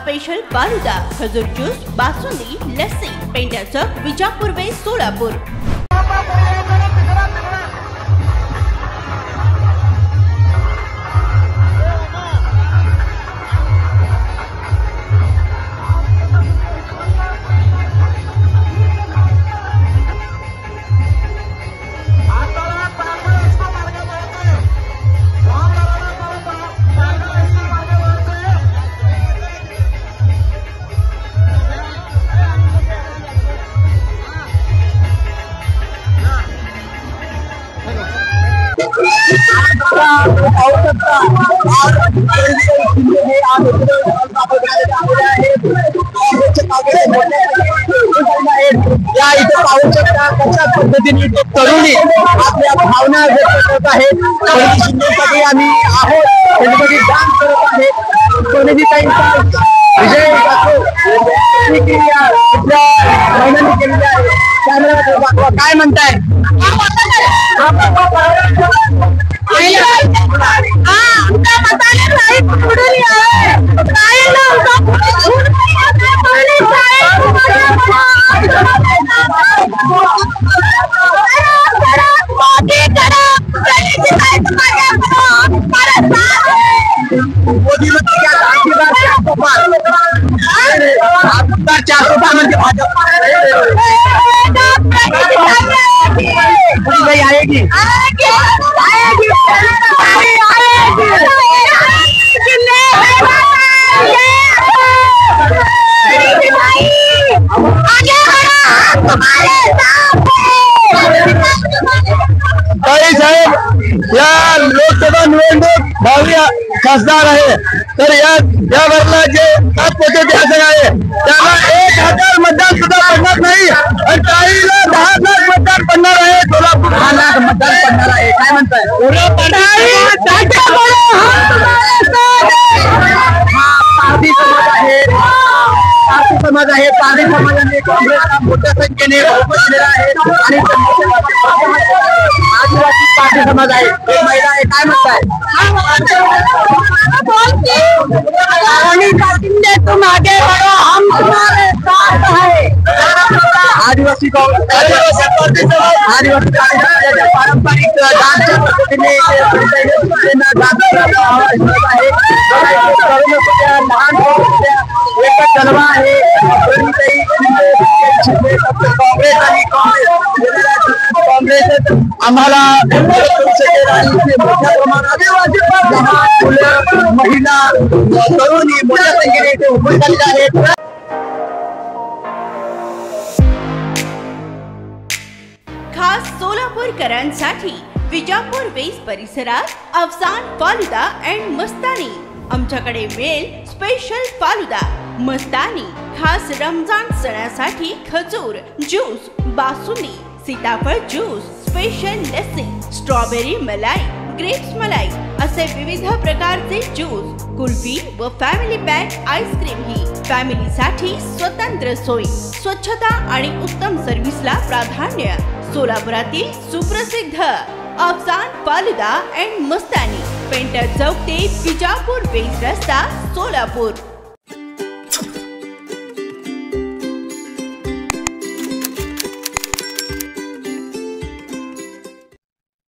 Special falooda, खजूर juice, basundi, lassi, painter चौक, Vijapur waste, Solapur. या इथे पाहू शकता कशा पद्धतीने तरुणी आपल्या भावना व्यक्त करत आहेत। शिंदेसाठी आम्ही आहोत, त्यांच्यासाठी डान्स करत आहेत। सोनेजी ताईंचा विजय महिलांनी केलेली आहे। कॅमेरा काय म्हणताय? आएगी साहेब, या लोकसभा निवडणूक भावी खासदार आहे, तर या वेळेला जे पोते शासक आहे त्याला 1000 मतदान सुद्धा पडणार नाही आणि काहीला 10,000 मतदान पडणार आहे। सोलापूर 10,000 मतदान पडणार आहे। काय म्हणताय? समाज आहे, पारधी समाजाने काँग्रेसला मोठ्या संख्येने दिलेला आहे आणि आदिवासी पारधी समाज आहे, एक महिला आहे। काय म्हणताय? तुम आगे बढ़ो, हम तुम्हारे साथ है। आदिवासी पारंपरिक डान्सच्या पद्धतीने एक जलवा आहे। काँग्रेस आणि काँग्रेस आम्हाला मोठ्या प्रमाणात महिला तरुणी मोठ्या संख्येने इथे उपस्थित झालेल्या आहेत। खास सोलापूरकरांसाठी विजापूर वेस्ट परिसरात अफसान फालुदा अँड मस्तानी। आमच्याकडे मिळेल स्पेशल फालुदा, मस्तानी, खास रमजान सणासाठी खजूर ज्यूस, बासुंदी, सीताफळ ज्यूस, स्पेशल लस्सी, स्ट्रॉबेरी मलाई, ग्रेप्स मलाई असे विविध प्रकारचे ज्यूस, कुल्फी व फॅमिली पॅक आईस्क्रीम ही फॅमिलीसाठी स्वतंत्र सोय, स्वच्छता आणि उत्तम सर्व्हिसला प्राधान्य। सोलापुरातील सुप्रसिद्ध Afsan falooda and Mastani, painter चौक ते विजापूर वेस्ट रस्ता, सोलापूर।